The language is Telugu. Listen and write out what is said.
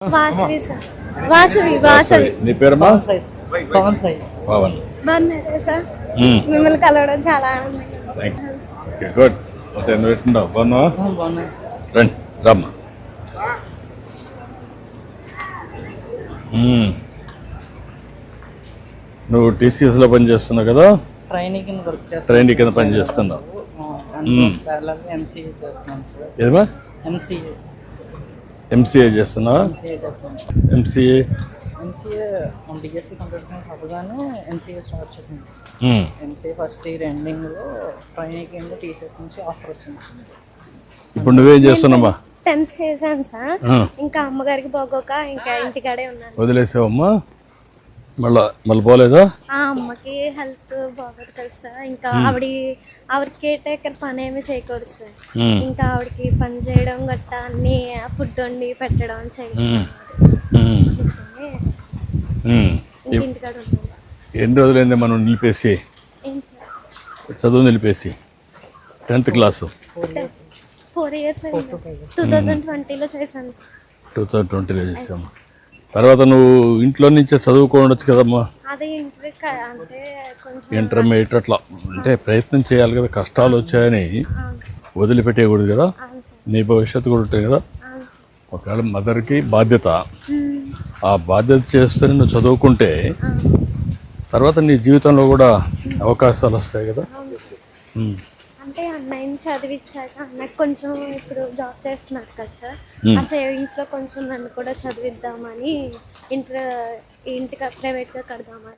వాసవి సార్. వాసవి నీ పేరమ్మా? పవన్ సాయి. పవన్. బాగున్నారా సార్? మిమ్మల్ని కలవడం చాలా ఆనందంగా ఉంది. Okay, good. అంటే నువ్వు ఎట్లున్నావు? బాగున్నావా? బాగున్నాయి. రండి రమ్మా. నువ్వు టీసీఎస్లో పనిచేస్తున్నావు కదా? ట్రైనింగ్ కింద వర్క్ చేస్తాను. ట్రైనింగ్ కింద పని చేస్తున్నావు. ఎంసీఏ చేస్తున్నాను సార్. ఏమా? ఎంసీఏ చేస్తున్నావా? ఎంసీఏ బీఎస్సీ కంప్యూటర్ సైన్స్ అవ్వగానే ఎంసీఏ స్టార్ట్ చేసింది. ఎంసీఏ ఫస్ట్ ఇయర్ ఎండింగ్లో ట్రైనింగ్ కింద టీసీఎస్ నుంచి ఆఫర్ వచ్చింది. ఇప్పుడు నువ్వేం చేస్తున్నావా? 10th చేశాను సార్. ఇంకా అమ్మగారికి బాగోక ఇంకా ఇంటికాడే ఉన్నాను. వదిలేసావమ్మా? మళ్ళీ పోలేదా? అమ్మకి హెల్త్ బాగోదు కదా సార్. ఇంకా ఆవిడ కేర్ టేకర్ పని ఏమి చేయకూడదు సార్. ఇంకా ఆవిడకి పని చేయడం గట్టా అన్ని ఫుడ్ వండి పెట్టడం చేయడం. ఇంటికాడ ఉన్నాను. ఎన్ని రోజులైంది మనం నిలిపేసి చదువు నిలిపేసి? 10th క్లాసు 4 years అయింది. 2020లో చేశాను. 2020లో చేసాము. తర్వాత నువ్వు ఇంట్లో నుంచే చదువుకోవచ్చు కదమ్మా? అదే అంటే కొంచెం ఇంటర్మీడియట్ అట్లా అంటే ప్రయత్నం చేయాలి కదా. కష్టాలు వచ్చాయని వదిలిపెట్టేయకూడదు కదా. నీ భవిష్యత్తు కూడా ఉంటుంది కదా. ఒకవేళ మదర్కి బాధ్యత, ఆ బాధ్యత చేస్తూనే నువ్వు చదువుకుంటే తర్వాత నీ జీవితంలో కూడా అవకాశాలు వస్తాయి కదా. అంటే అన్నయ్యని చదివించాక అన్నకు కొంచెం ఇప్పుడు జాబ్ చేస్తున్నారు కదా సార్. ఆ సేవింగ్స్లో కొంచెం నన్ను కూడా చదివిద్దామని ఇంటికి ప్రైవేట్గా కడదామని.